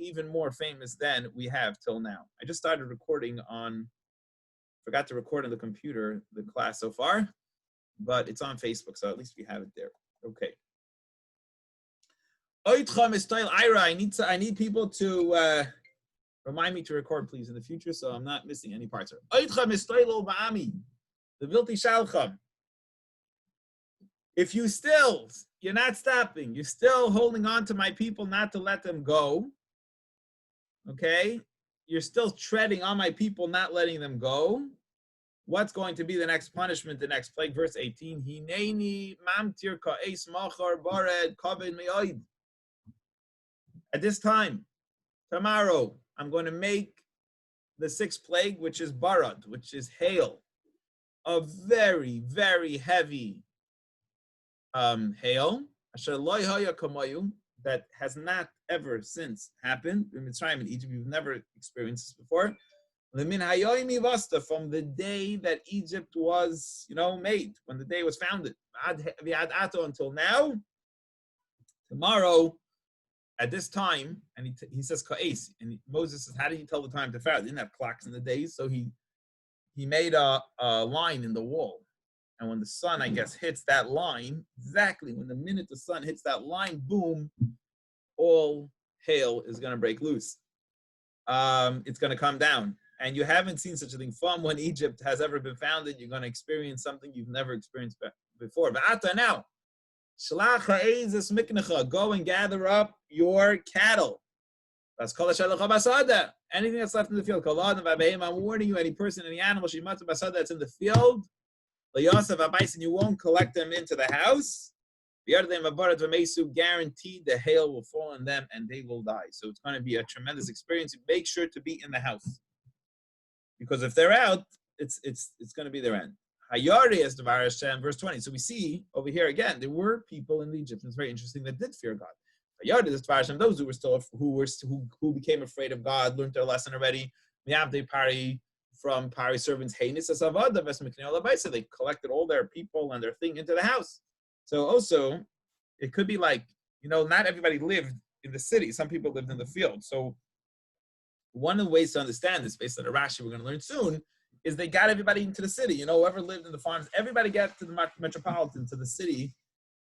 even more famous than we have till now. I just started recording forgot to record on the computer the class so far, but it's on Facebook, so at least we have it there. Okay. I need people to remind me to record, please, in the future, so I'm not missing any parts. If you're not stopping, you're still holding on to my people not to let them go, okay? You're still treading on my people, not letting them go. What's going to be the next punishment, the next plague? Verse 18, Hineni mamtir ka'es machar bared kaved me'oid. At this time, tomorrow, I'm going to make the sixth plague, which is barad, which is hail, a very, very heavy hail, that has not ever since happened. In Mitzrayim, in Egypt, we've never experienced this before. From the day that Egypt was, made, when the day was founded, until now, tomorrow, at this time, and he says ka'es, and Moses says, how did he tell the time to Pharaoh? They didn't have clocks in the days, so he made a line in the wall. And when the sun, I guess, hits that line, exactly when the minute the sun hits that line, boom, all hail is going to break loose. It's going to come down. And you haven't seen such a thing from when Egypt has ever been founded. You're going to experience something you've never experienced before. But now, go and gather up your cattle. Anything that's left in the field. I'm warning you, any person, any animal that's in the field, and you won't collect them into the house. Guaranteed the hail will fall on them and they will die. So it's going to be a tremendous experience. Make sure to be in the house, because if they're out, it's going to be their end. Hayari as Devar Hashem, verse 20. So we see over here again, there were people in Egypt, and it's very interesting, that did fear God. Hayari as Devar Hashem, those who became afraid of God, learned their lesson already. From Pari servants, they collected all their people and their thing into the house. So also, it could be like, not everybody lived in the city. Some people lived in the field. So one of the ways to understand this, based on the Rashi we're going to learn soon, is they got everybody into the city. Whoever lived in the farms, everybody got to the metropolitan, to the city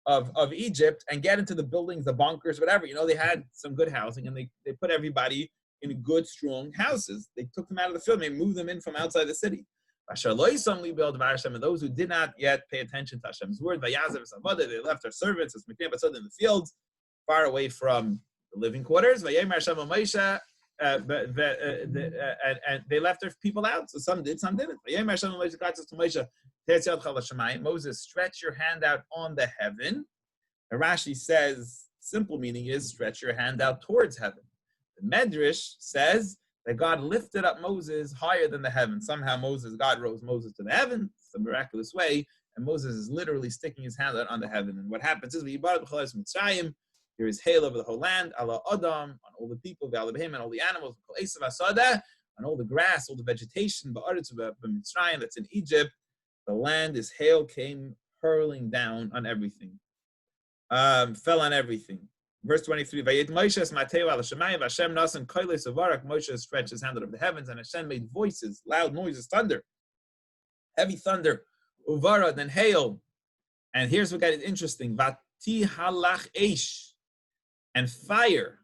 of Egypt, and get into the buildings, the bunkers, whatever. They had some good housing, and they put everybody in good, strong houses. They took them out of the field, and they moved them in from outside the city. And those who did not yet pay attention to Hashem's word, they left their servants in the fields, far away from the living quarters. And they left their people out. So some did, some didn't. Moses, stretch your hand out on the heaven. And Rashi says, simple meaning is stretch your hand out towards heaven. The Medrash says that God lifted up Moses higher than the heavens. Somehow God rose Moses to the heavens, a miraculous way, and Moses is literally sticking his hand out on the heaven. And what happens is, there is hail over the whole land, Allah Adam, on all the people, and all the animals, on all the grass, all the vegetation, that's in Egypt. The land, this hail came hurling down on everything, fell on everything. Verse 23, Moshe stretched his hand out of the heavens, and Hashem made voices, loud noises, thunder, heavy thunder, uvara, then hail. And here's what got it interesting. Vati halach eish, and fire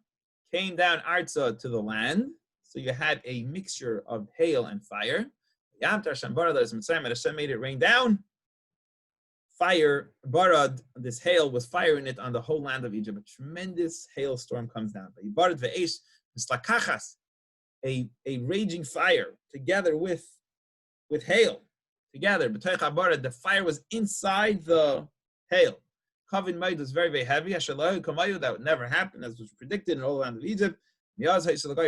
came down arza to the land. So you had a mixture of hail and fire. Hashem made it rain down. Fire, barad, this hail was fire in it on the whole land of Egypt. A tremendous hailstorm comes down. A raging fire together with hail. Together, the fire was inside the hail. Kavin Maid was very, very heavy. That would never happen, as was predicted in all the land of Egypt.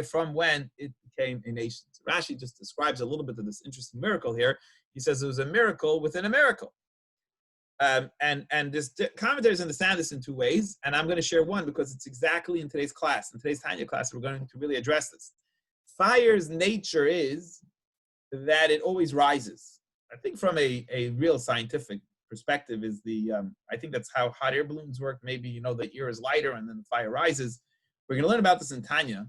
From when it became a nation. So Rashi just describes a little bit of this interesting miracle here. He says it was a miracle within a miracle. And this commentators understand this in two ways, and I'm going to share one because it's exactly in today's class. In today's Tanya class, we're going to really address this. Fire's nature is that it always rises. I think from a real scientific perspective is I think that's how hot air balloons work. Maybe, the air is lighter and then the fire rises. We're going to learn about this in Tanya.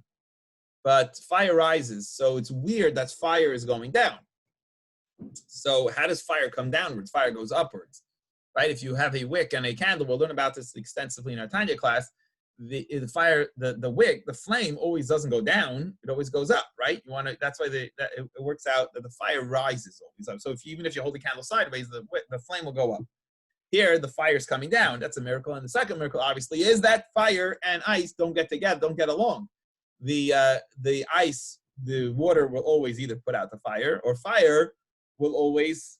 but fire rises. So it's weird that fire is going down. So how does fire come downwards? Fire goes upwards, right? If you have a wick and a candle, we'll learn about this extensively in our Tanya class. The fire, the wick, the flame always doesn't go down; it always goes up, right? You want to. That's why it works out that the fire rises always up. So even if you hold the candle sideways, the flame will go up. Here, the fire is coming down. That's a miracle. And the second miracle, obviously, is that fire and ice don't get together, don't get along. The ice, the water will always either put out the fire, or fire will always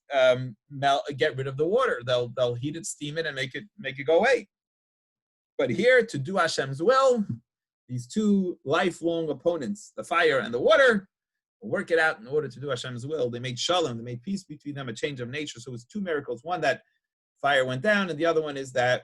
get rid of the water. They'll heat it, steam it, and make it go away. But here, to do Hashem's will, these two lifelong opponents, the fire and the water, will work it out in order to do Hashem's will. They made shalom, they made peace between them, a change of nature. So it was two miracles. One, that fire went down, and the other one is that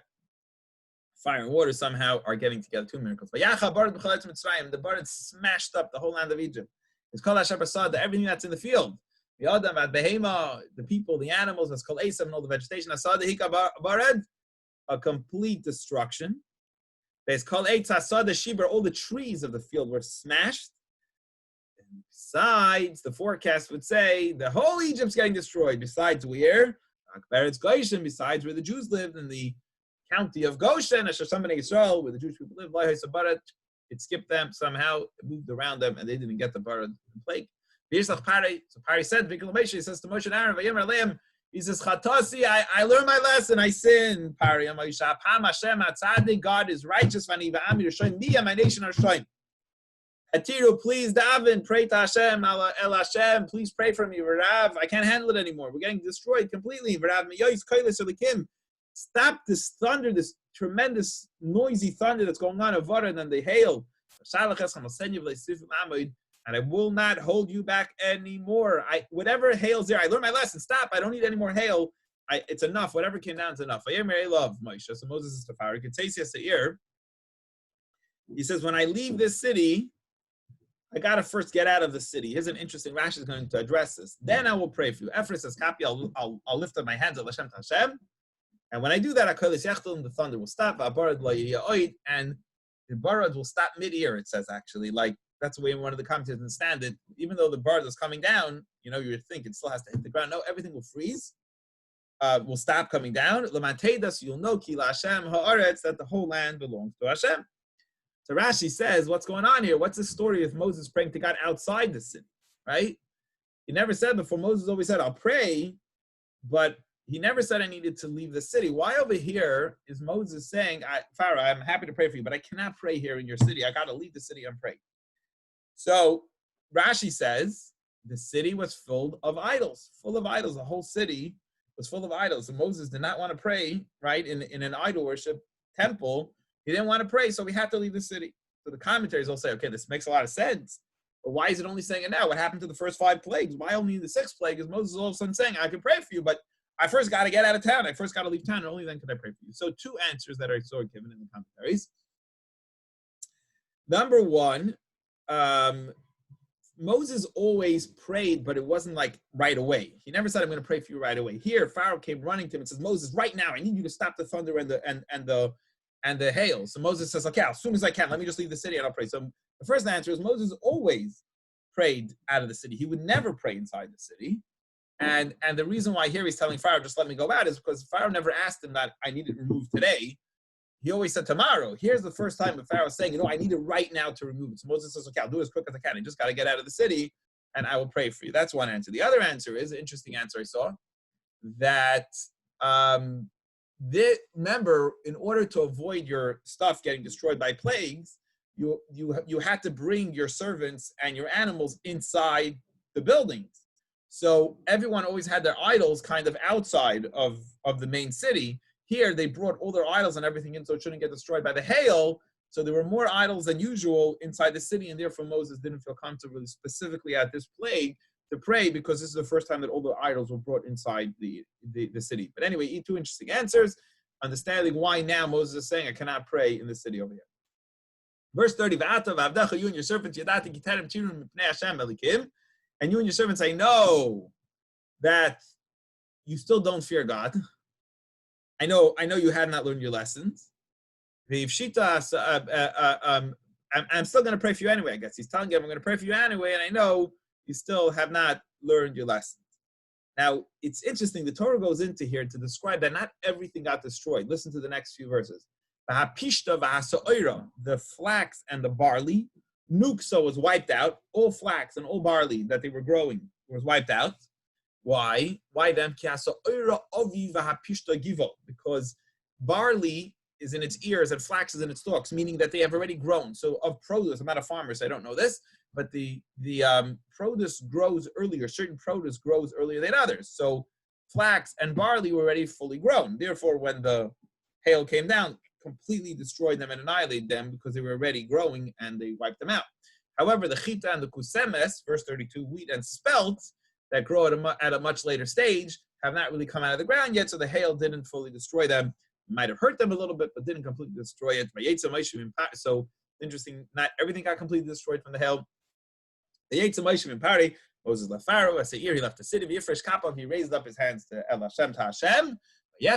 fire and water somehow are getting together. Two miracles. The bird smashed up the whole land of Egypt. It's called Hashem Basad, everything that's in the field. The Adam, Behema, the people, the animals, that's called Esav, and all the vegetation. Asad, Hika Bared, a complete destruction. It's called Eitz Asad, the Shibur, all the trees of the field were smashed. And besides, the forecast would say the whole Egypt's getting destroyed. Besides where? Goshen, besides where the Jews lived in the county of Goshen, Israel, where the Jewish people lived, it skipped them somehow, it moved around them, and they didn't get the Barad plague. So Pari said, he says to Moshe and Aaron, he says, Chatasi, I learned my lesson, I sinned. Pari, God is righteous, my nation are showing. Atiru, please daven, pray to Hashem, El Hashem, please pray for me, V'rav, I can't handle it anymore. We're getting destroyed completely. V'rav, stop this thunder, this tremendous noisy thunder that's going on, and then the hail. And I will not hold you back anymore. Whatever hail's there, I learned my lesson. Stop, I don't need any more hail. It's enough. Whatever came down is enough. So Moses is to Pharaoh. He says, when I leave this city, I got to first get out of the city. Here's an interesting, Rashi is going to address this. Then I will pray for you. Ephraim says, Kapi, I'll lift up my hands at Hashem to Hashem. And when I do that, the thunder will stop, and the barad will stop mid-ear, it says actually. Like, that's the way one of the commentators understand it. Even though the barad is coming down, you would think it still has to hit the ground. No, everything will freeze, will stop coming down. Lamantedas, you'll know, Ki Hashem ha'aretz, that the whole land belongs to Hashem. So Rashi says, what's going on here? What's the story of Moses praying to God outside the city, right? He never said before. Moses always said, I'll pray, but he never said I needed to leave the city. Why over here is Moses saying, Pharaoh, I'm happy to pray for you, but I cannot pray here in your city. I got to leave the city and pray. So Rashi says, the city was full of idols. The whole city was full of idols. And Moses did not want to pray, right, in an idol worship temple. He didn't want to pray, so we had to leave the city. So the commentaries will say, okay, this makes a lot of sense. But why is it only saying it now? What happened to the first 5 plagues? Why only the 6th plague is Moses all of a sudden saying, I can pray for you, but I first got to get out of town. I first got to leave town, and only then can I pray for you. So 2 answers that are sort of given in the commentaries. Number 1, Moses always prayed, but it wasn't like right away. He never said, I'm going to pray for you right away. Here, Pharaoh came running to him and says, Moses, right now, I need you to stop the thunder and the hail. So Moses says, okay, as soon as I can, let me just leave the city and I'll pray. So the first answer is Moses always prayed out of the city. He would never pray inside the city. And the reason why here he's telling Pharaoh, just let me go out, is because Pharaoh never asked him that I need it removed today. He always said tomorrow. Here's the first time that Pharaoh is saying, I need it right now to remove it. So Moses says, okay, I'll do it as quick as I can. I just got to get out of the city and I will pray for you. That's one answer. The other answer is an interesting answer I saw, that remember, in order to avoid your stuff getting destroyed by plagues, you had to bring your servants and your animals inside the buildings. So everyone always had their idols kind of outside of the main city. Here, they brought all their idols and everything in so it shouldn't get destroyed by the hail. So there were more idols than usual inside the city, and therefore Moses didn't feel comfortable specifically at this plague to pray, because this is the first time that all the idols were brought inside the city. But anyway, 2 interesting answers, understanding why now Moses is saying, I cannot pray in the city over here. Verse 30, you and your servants, and you and your servants, I know that you still don't fear God. I know you have not learned your lessons. I'm still going to pray for you anyway. I guess he's telling him, I'm going to pray for you anyway, and I know you still have not learned your lessons. Now, it's interesting. The Torah goes into here to describe that not everything got destroyed. Listen to the next few verses. The flax and the barley, nuksa was wiped out. All flax and all barley that they were growing was wiped out. Why? Why then? Because barley is in its ears and flax is in its stalks, meaning that they have already grown. So of produce, I'm not a farmer, so I don't know this, but the produce grows earlier. Certain produce grows earlier than others. So flax and barley were already fully grown. Therefore, when the hail came down, completely destroyed them and annihilated them because they were already growing and they wiped them out. However, the chita and the kusemes, verse 32, wheat and spelt that grow at a much later stage have not really come out of the ground yet, so the hail didn't fully destroy them. It might have hurt them a little bit, but didn't completely destroy it. So interesting, not everything got completely destroyed from the hail. The Yetzer Moshe in Pari, Moses left Pharaoh, as he left the city of Yifresh Kapav, he raised up his hands to El Hashem, to Hashem. The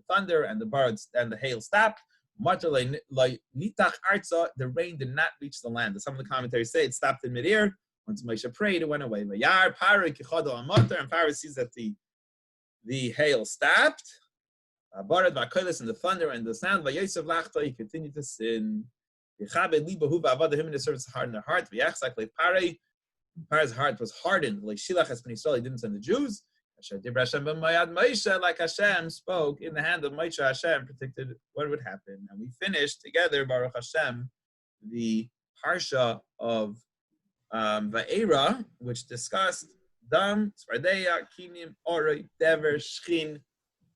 thunder and the birds and the hail stopped. The rain did not reach the land. Some of the commentaries say it stopped in midair. Once Moshe prayed, it went away. And Pharaoh sees that the hail stopped. And the thunder and the sound. He continued to sin. Him in the service hardened their heart. Pharaoh's heart was hardened. He didn't send the Jews. Like Hashem spoke in the hand of Moshe, Hashem predicted what would happen. And we finished together, Baruch Hashem, the Parsha of Va'era, which discussed Dam, Svardeya, Kinim, Oroi, Dever, Shchin,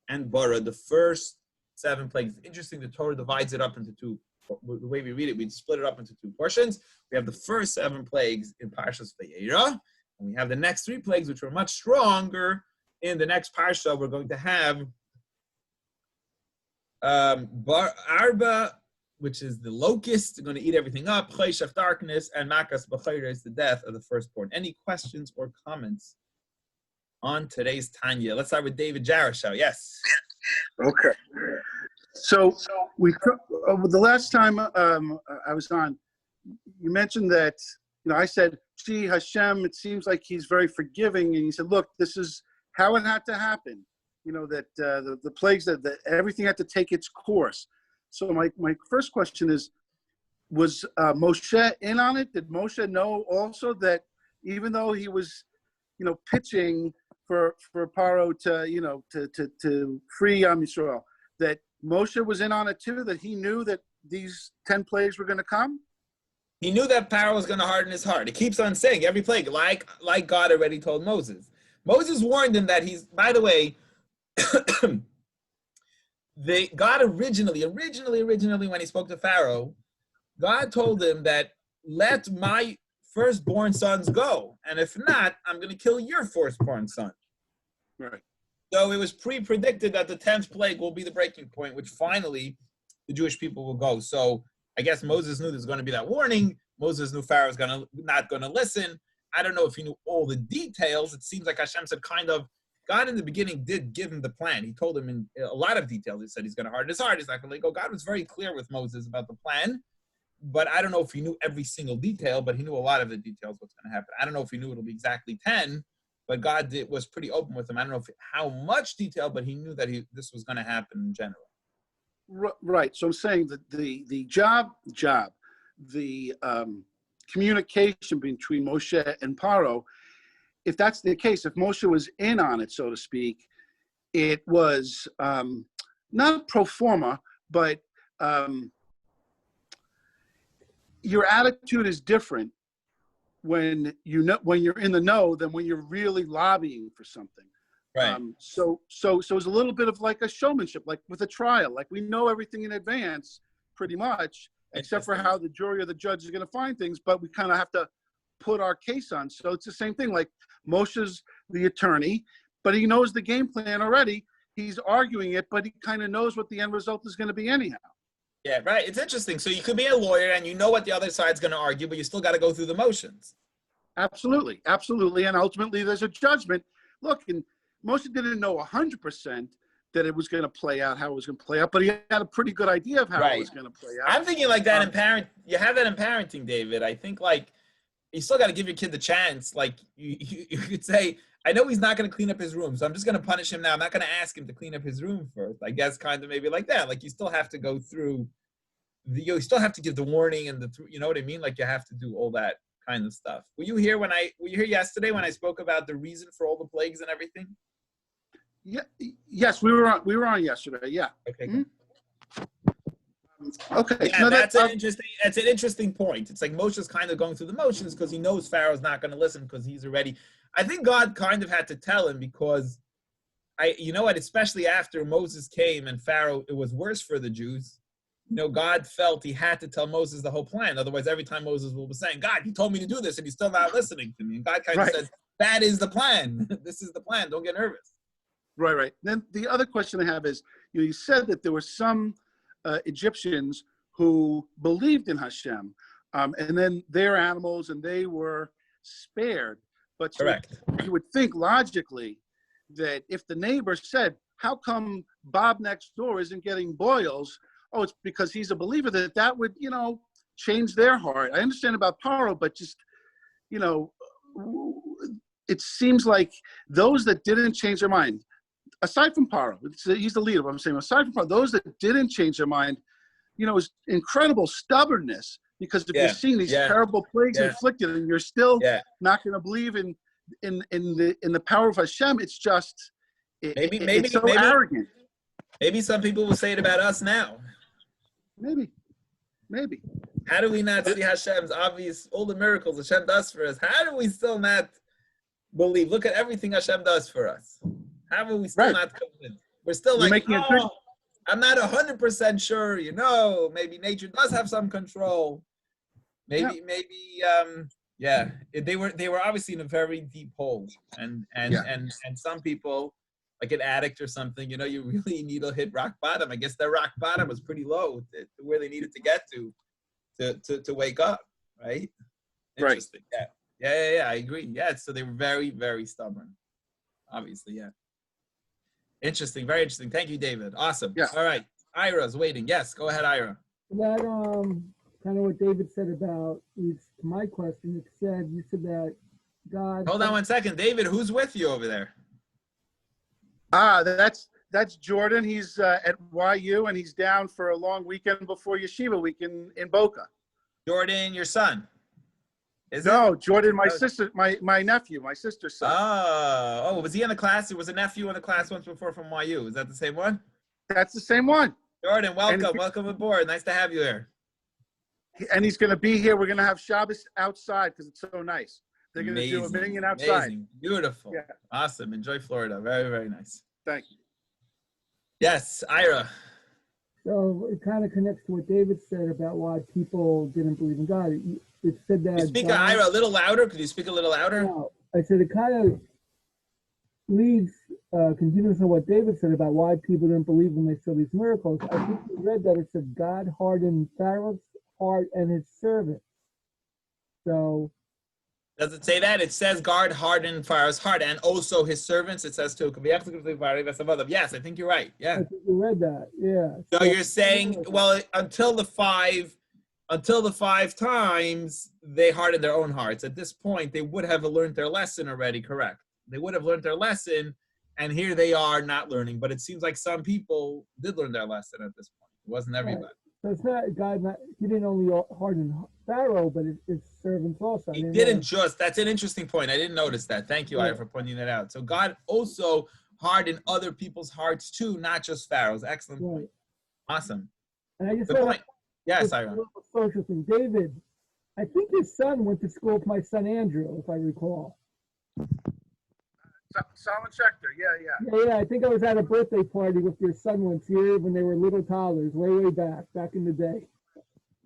and Bara, the first 7 plagues. Interesting, the Torah divides it up into two. The way we read it, we split it up into 2 portions. We have the first 7 plagues in Parshas Va'era, and we have the next 3 plagues, which were much stronger. In the next Parsha, we're going to have Arba, which is the locust, going to eat everything up, Chayshach, darkness, and Makas B'chayra is the death of the firstborn. Any questions or comments on today's Tanya? Let's start with David Jarashow. Yes. Okay. So we the last time I was on, you mentioned that, I said, gee, Hashem, it seems like he's very forgiving. And you said, look, this is how it had to happen. That the plagues, that everything had to take its course. So my first question is, was Moshe in on it? Did Moshe know also that even though he was, pitching for Paro to free Am Yisrael, that Moshe was in on it too, that he knew that these 10 plagues were going to come? He knew that Paro was going to harden his heart. It keeps on saying every plague, like God already told Moses. Moses warned him that he's, by the way, God originally, when he spoke to Pharaoh, God told him that let my firstborn sons go. And if not, I'm going to kill your firstborn son. Right. So it was pre-predicted that the 10th plague will be the breaking point, which finally the Jewish people will go. So I guess Moses knew there's going to be that warning. Moses knew Pharaoh was not going to listen. I don't know if he knew all the details. It seems like Hashem said God in the beginning did give him the plan. He told him in a lot of details. He said he's going to harden his heart. He's not going to let go. God was very clear with Moses about the plan. But I don't know if he knew every single detail, but he knew a lot of the details what's going to happen. I don't know if he knew it'll be exactly 10, but God was pretty open with him. I don't know how much detail, but he knew that this was going to happen in general. Right. So I'm saying that the job, the communication between Moshe and Paro, if that's the case, if Moshe was in on it, so to speak, it was not pro forma, but your attitude is different when you're in the know than when you're really lobbying for something. Right. So it's a little bit of like a showmanship, like with a trial. Like we know everything in advance, pretty much, except for how the jury or the judge is going to find things, but we kind of have to put our case on. So it's the same thing. Like Moshe's the attorney, but he knows the game plan already. He's arguing it, but he kind of knows what the end result is going to be anyhow. Yeah, right. It's interesting. So you could be a lawyer and you know what the other side's going to argue, but you still got to go through the motions. Absolutely. And ultimately there's a judgment. Look, and Moshe didn't know 100% that it was going to play out, how it was going to play out, but he had a pretty good idea of how it was going to play out. I'm thinking like that in you have that in parenting, David. I think like you still got to give your kid the chance. Like you could say, I know he's not going to clean up his room, so I'm just going to punish him now. I'm not going to ask him to clean up his room first. I guess kind of maybe like that. Like you still have to go through you still have to give the warning and you know what I mean? Like you have to do all that kind of stuff. Were you here yesterday when I spoke about the reason for all the plagues and everything? Yeah. Yes, we were on yesterday. Yeah. Okay. Okay. Yeah, no, that's an interesting point. It's like Moshe's kind of going through the motions because he knows Pharaoh's not going to listen because he's already. I think God kind of had to tell him because you know what? Especially after Moses came and Pharaoh, it was worse for the Jews. You know, God felt he had to tell Moses the whole plan. Otherwise, every time Moses will be saying, "God, you told me to do this, and you're still not listening to me." And God kind of says, "That is the plan. This is the plan. Don't get nervous." Right. Then the other question I have is, you said that there were some Egyptians who believed in Hashem, and then their animals, and they were spared. But Correct. You would think logically that if the neighbor said, "How come Bob next door isn't getting boils?" Oh, it's because he's a believer. That would, change their heart. I understand about Paro, but just, it seems like those that didn't change their mind, aside from Paro, he's the leader, but I'm saying aside from Paro, those that didn't change their mind, is incredible stubbornness, because if you're seeing these terrible plagues inflicted and you're still not going to believe in the power of Hashem, it's just, it's so arrogant. Maybe some people will say it about us now. Maybe. How do we not see Hashem's obvious, all the miracles Hashem does for us? How do we still not believe? Look at everything Hashem does for us. How are we still not convinced? We're still I'm not 100% sure, maybe nature does have some control. Maybe, they were obviously in a very deep hole. And some people, like an addict or something, you really need to hit rock bottom. I guess their rock bottom was pretty low to where they needed to get to wake up, right? Interesting. Right. Yeah, I agree. Yeah, so they were very, very stubborn. Obviously, yeah. Interesting, very interesting. Thank you, David. Awesome. Yeah. All right. Ira's waiting. Yes, go ahead, Ira. That kind of what David said about my question. You said that God. Hold on 1 second, David. Who's with you over there? That's Jordan. He's at YU, and he's down for a long weekend before Yeshiva week in Boca. Jordan, your son? Jordan, my sister, my nephew, my sister's son. Oh, was he in the class? It was a nephew in the class once before from YU. Is that the same one? That's the same one. Jordan, welcome aboard. Nice to have you here. And he's going to be here. We're going to have Shabbos outside because it's so nice. They're going to do a minyan outside. Amazing. Beautiful. Yeah. Awesome. Enjoy Florida. Very, very nice. Thank you. Yes, Ira. So it kind of connects to what David said about why people didn't believe in God. It said that. You speak Ira a little louder. Could you speak a little louder? No, I said it kind of leads continuous on what David said about why people didn't believe when they saw these miracles. I think we read that it said God hardened Pharaoh's heart and his servants. So. Does it say that? It says God hardened Pharaoh's heart and also his servants. It says too. Yes, I think you're right. Yeah. I think you read that. Yeah. So you're saying, well, until the five times they hardened their own hearts. At this point, they would have learned their lesson already. Correct. They would have learned their lesson, and here they are not learning. But it seems like some people did learn their lesson at this point. It wasn't everybody. Right. So it's not God. He didn't only harden Pharaoh, but his servants also. He didn't just. That's an interesting point. I didn't notice that. Thank you, Ira, for pointing that out. So God also hardened other people's hearts too, not just Pharaoh's. Excellent point. Awesome. And I just good point. Yes, Ira. Social thing, David. I think his son went to school with my son Andrew, if I recall. Solomon Schechter, yeah. I think I was at a birthday party with your son once here when they were little toddlers, way back in the day.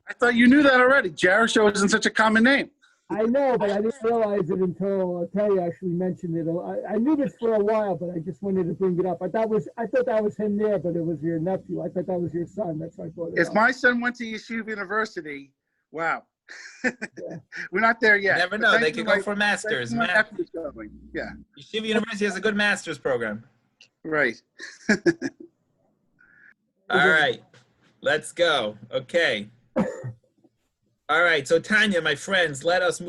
I thought you knew that already. Jarosha isn't such a common name. I know, but I didn't realize it until Terry actually mentioned it. I knew this for a while, but I just wanted to bring it up. I thought that was him there, but it was your nephew. I thought that was your son. That's why I thought. If my son went to Yeshiva University, wow. We're not there yet. You never know. They could go for masters. Yeah. Yeshiva University has a good master's program. Right. All right, let's go. Okay. All right, so Tanya, my friends, let us move